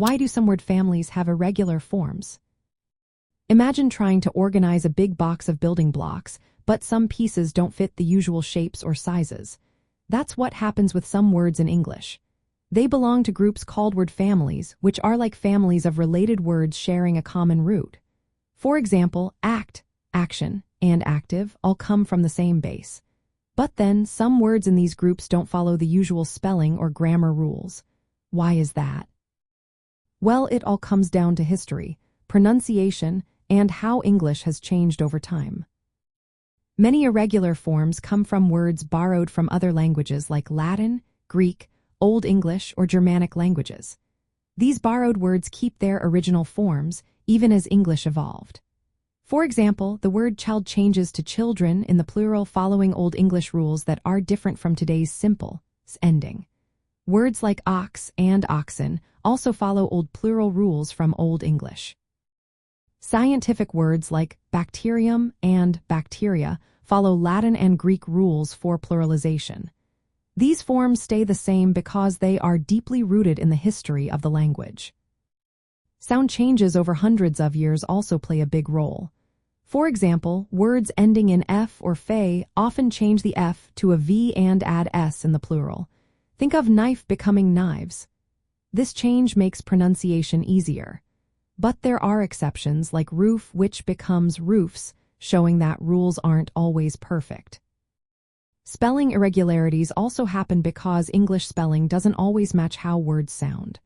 Why do some word families have irregular forms? Imagine trying to organize a big box of building blocks, but some pieces don't fit the usual shapes or sizes. That's what happens with some words in English. They belong to groups called word families, which are like families of related words sharing a common root. For example, act, action, and active all come from the same base. But then, some words in these groups don't follow the usual spelling or grammar rules. Why is that? Well, it all comes down to history, pronunciation, and how English has changed over time. Many irregular forms come from words borrowed from other languages like Latin, Greek, Old English, or Germanic languages. These borrowed words keep their original forms, even as English evolved. For example, the word child changes to children in the plural following Old English rules that are different from today's simple ending. Words like ox and oxen also follow old plural rules from Old English. Scientific words like bacterium and bacteria follow Latin and Greek rules for pluralization. These forms stay the same because they are deeply rooted in the history of the language. Sound changes over hundreds of years also play a big role. For example, words ending in f or fe often change the f to a v and add s in the plural. Think of knife becoming knives. This change makes pronunciation easier. But there are exceptions like roof, which becomes roofs, showing that rules aren't always perfect. Spelling irregularities also happen because English spelling doesn't always match how words sound.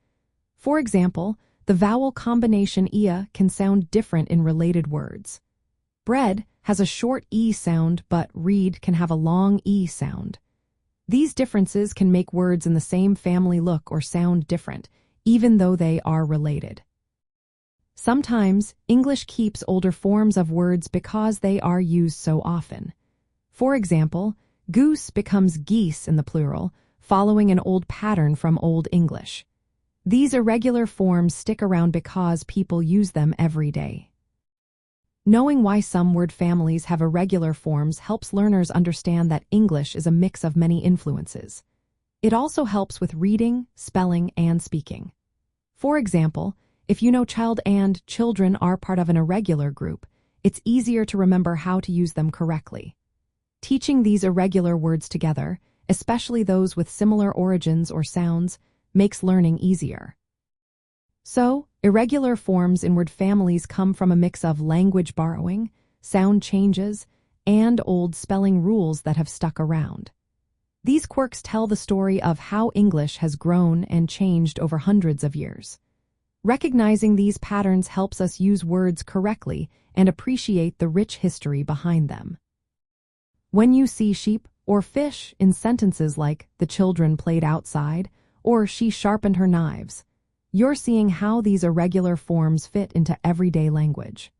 For example, the vowel combination ia can sound different in related words. Bread has a short e sound, but read can have a long e sound. These differences can make words in the same family look or sound different, even though they are related. Sometimes, English keeps older forms of words because they are used so often. For example, goose becomes geese in the plural, following an old pattern from Old English. These irregular forms stick around because people use them every day. Knowing why some word families have irregular forms helps learners understand that English is a mix of many influences. It also helps with reading, spelling, and speaking. For example, if you know child and children are part of an irregular group, it's easier to remember how to use them correctly. Teaching these irregular words together, especially those with similar origins or sounds, makes learning easier. So, irregular forms in word families come from a mix of language borrowing, sound changes, and old spelling rules that have stuck around. These quirks tell the story of how English has grown and changed over hundreds of years. Recognizing these patterns helps us use words correctly and appreciate the rich history behind them. When you see sheep or fish in sentences like "the children played outside" or "she sharpened her knives," you're seeing how these irregular forms fit into everyday language.